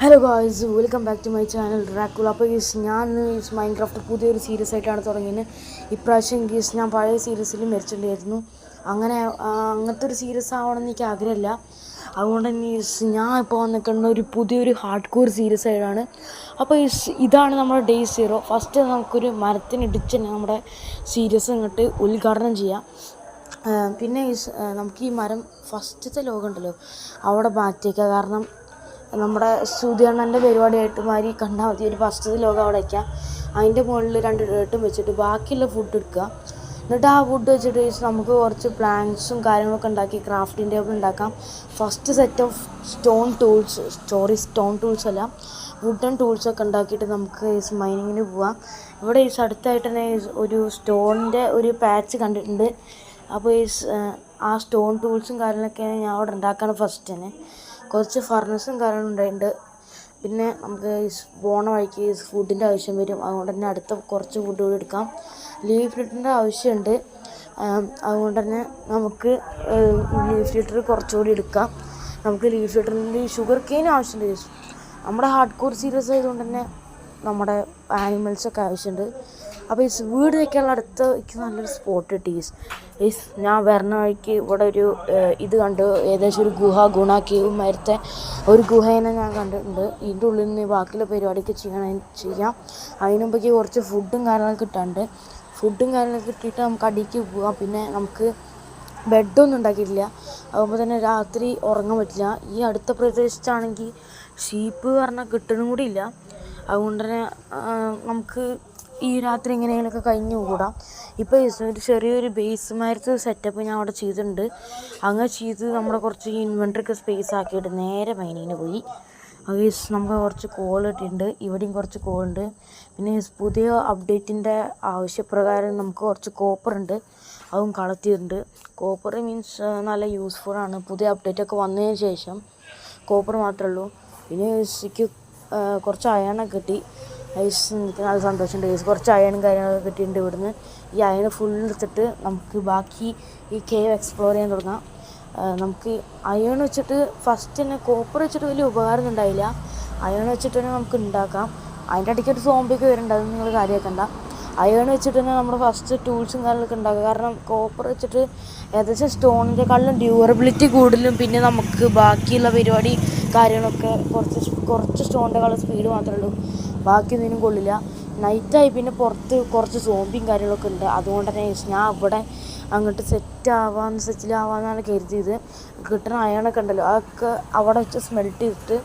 Hello guys, welcome back to my channel Dracula. അപ്പോൾ ഞാൻ Minecraft പുതിയൊരു സീരീസ് ആയിട്ടാണ് തുടങ്ങിയത്. ഇപ്രാവശ്യം ഞാൻ പഴയ സീരീസിൽ മരിച്ചിട്ടുണ്ടായിരുന്നു. അങ്ങനത്തെ ഒരു സീരീസ് ആവണമെന്ന് എനിക്ക് ആഗ്രഹമില്ല. അതുകൊണ്ട് തന്നെ ഞാൻ ഇപ്പോൾ വന്നിരിക്കുന്ന ഒരു പുതിയൊരു ഹാർഡ് കോർ സീരീസ് ആയിട്ടാണ്. അപ്പോൾ ഇതാണ് നമ്മുടെ ഡേ 0. ഫസ്റ്റ് നമുക്കൊരു മരത്തിനിടിച്ച് തന്നെ നമ്മുടെ സീരീസ് ഇങ്ങോട്ട് ഉദ്ഘാടനം ചെയ്യാം. പിന്നെ നമുക്ക് ഈ മരം ഫസ്റ്റത്തെ ലോകം ഉണ്ടല്ലോ അവിടെ മാറ്റിയേക്കാം. കാരണം നമ്മുടെ സൂര്യണ്ണൻ്റെ പരിപാടിയായിട്ട് മാതിരി കണ്ടാൽ മതി. ഒരു ഫസ്റ്റത്തെ ലോകം അവിടെ വയ്ക്കാം. അതിൻ്റെ മുകളിൽ 2 ഡേട്ടും വെച്ചിട്ട് ബാക്കിയുള്ള ഫുഡ് എടുക്കുക. എന്നിട്ട് ആ ഫുഡ് വെച്ചിട്ട് നമുക്ക് കുറച്ച് പ്ലാങ്ക്സും കാര്യങ്ങളൊക്കെ ഉണ്ടാക്കി ക്രാഫ്റ്റിംഗ് ടേബിൾ ഉണ്ടാക്കാം. First set of stone tools അല്ല, വുഡൻ ടൂൾസൊക്കെ ഉണ്ടാക്കിയിട്ട് നമുക്ക് മൈനിങ്ങിന് പോവാം. ഇവിടെ അടുത്തായിട്ട് തന്നെ ഒരു സ്റ്റോണിൻ്റെ ഒരു പാച്ച് കണ്ടിട്ടുണ്ട്. അപ്പോൾ ആ സ്റ്റോൺ ടൂൾസും കാര്യങ്ങളൊക്കെയാണ് ഞാൻ അവിടെ ഉണ്ടാക്കുകയാണ് ഫസ്റ്റ് തന്നെ. കുറച്ച് ഫർണസും കാര്യങ്ങളും ഉണ്ടായിട്ടുണ്ട്. പിന്നെ നമുക്ക് പോണ വഴിക്ക് ഫുഡിൻ്റെ ആവശ്യം വരും. അതുകൊണ്ട് തന്നെ അടുത്ത കുറച്ച് ഫുഡ് കൂടി എടുക്കാം. ലീഫ് ലിറ്ററിൻ്റെ ആവശ്യമുണ്ട്. അതുകൊണ്ട് തന്നെ നമുക്ക് ലീഫ് ലിറ്റർ കുറച്ചുകൂടി എടുക്കാം. നമുക്ക് ലീഫ് ലിറ്ററിൻ്റെ ഷുഗർ കെയിൻ ആവശ്യമുണ്ട്. നമ്മുടെ ഹാർഡ് കോർ സീരീസ് ആയതുകൊണ്ട് തന്നെ നമ്മുടെ ആനിമൽസൊക്കെ ആവശ്യമുണ്ട്. അപ്പോൾ വീട് വയ്ക്കാനുള്ള അടുത്ത് എനിക്ക് നല്ലൊരു സ്പോട്ട് കിട്ടി. ഞാൻ വരുന്ന വഴിക്ക് ഇവിടെ ഒരു ഇത് കണ്ടു. ഏകദേശം ഒരു ഗുണ കേവ് മരത്തെ ഒരു ഗുഹേനെ ഞാൻ കണ്ടിട്ടുണ്ട്. ഇതിൻ്റെ ഉള്ളിൽ നിന്ന് ബാക്കിയുള്ള പരിപാടിയൊക്കെ ചെയ്യാം. അതിന് മുമ്പേക്ക് കുറച്ച് ഫുഡും കാര്യങ്ങളൊക്കെ കിട്ടാണ്ട്. ഫുഡും കാര്യങ്ങളൊക്കെ കിട്ടിയിട്ട് നമുക്ക് അടിക്ക് പോകാം. പിന്നെ നമുക്ക് ബെഡൊന്നും ഉണ്ടാക്കിയിട്ടില്ല. അതുമ്പോൾ തന്നെ രാത്രി ഉറങ്ങാൻ പറ്റില്ല. ഈ അടുത്ത പ്രദേശത്താണെങ്കിൽ ഷീപ്പ് പറഞ്ഞാൽ കിട്ടണം കൂടി ഇല്ല. അതുകൊണ്ട് തന്നെ നമുക്ക് ഈ രാത്രി എങ്ങനെയെങ്കിലുമൊക്കെ കഴിഞ്ഞു കൂടാം. ഇപ്പോൾ ഒരു ചെറിയൊരു ബേസുമാരത്തെ സെറ്റപ്പ് ഞാൻ അവിടെ ചെയ്തിട്ടുണ്ട്. അങ്ങനെ ചെയ്ത് നമ്മുടെ കുറച്ച് ഇൻവെൻറ്ററിയൊക്കെ സ്പേസ് ആക്കിയിട്ട് നേരെ മൈനിങ്ങിന് പോയി. അത് നമുക്ക് കുറച്ച് കോൾ കിട്ടിയിട്ടുണ്ട്. ഇവിടെയും കുറച്ച് കോളുണ്ട്. പിന്നെ പുതിയ അപ്ഡേറ്റിൻ്റെ ആവശ്യപ്രകാരം നമുക്ക് കുറച്ച് കോപ്പർ ഉണ്ട്, അതും കളക്ട് ചെയ്തിട്ടുണ്ട്. കോപ്പർ മീൻസ് നല്ല യൂസ്ഫുള്ളാണ്. പുതിയ അപ്ഡേറ്റൊക്കെ വന്നതിന് ശേഷം കോപ്പർ മാത്രമേ ഉള്ളൂ. പിന്നെ എനിക്ക് കുറച്ച് അയണൊക്കെ കിട്ടി. എനിക്ക് നല്ല സന്തോഷമുണ്ട്. കുറച്ച് അയണും കാര്യങ്ങളൊക്കെ കിട്ടിയിട്ടുണ്ട്. ഇവിടുന്ന് ഈ അയൺ ഫുൾ എടുത്തിട്ട് നമുക്ക് ബാക്കി ഈ കേവ് എക്സ്പ്ലോർ ചെയ്യാൻ തുടങ്ങാം. നമുക്ക് അയൺ വെച്ചിട്ട് ഫസ്റ്റ് തന്നെ കോപ്പർ വെച്ചിട്ട് വലിയ ഉപകാരം ഉണ്ടായില്ല. അയൺ വെച്ചിട്ട് തന്നെ നമുക്ക് ഉണ്ടാക്കാം. അതിൻ്റെ ഇടയ്ക്ക് ഒരു സോംബിയൊക്കെ വരുന്നുണ്ട്, അത് നിങ്ങൾ കാര്യമാക്കണ്ട. അയൺ വെച്ചിട്ട് തന്നെ നമ്മുടെ ഫസ്റ്റ് ടൂൾസും കാര്യങ്ങളൊക്കെ ഉണ്ടാക്കുക. കാരണം കോപ്പർ വെച്ചിട്ട് ഏകദേശം സ്റ്റോണിൻ്റെക്കാളും ഡ്യൂറബിലിറ്റി കൂടുതലും, പിന്നെ നമുക്ക് ബാക്കിയുള്ള പരിപാടി കാര്യങ്ങളൊക്കെ കുറച്ച് സ്റ്റോണിൻ്റെക്കാളും സ്പീഡ് മാത്രമേ ഉള്ളൂ. ബാക്കി ഒന്നിനും കൊള്ളില്ല. നൈറ്റായി പിന്നെ പുറത്ത് കുറച്ച് സോംബിയും കാര്യങ്ങളൊക്കെ ഉണ്ട്. അതുകൊണ്ട് തന്നെ ഞാൻ ഇവിടെ അങ്ങോട്ട് സെറ്റിലാവാമെന്നാണ് കരുതിയത്. കിട്ടുന്ന അയണൊക്കെ ഉണ്ടല്ലോ അതൊക്കെ അവിടെ വെച്ച് സ്മെൽറ്റ് ചെയ്തിട്ട്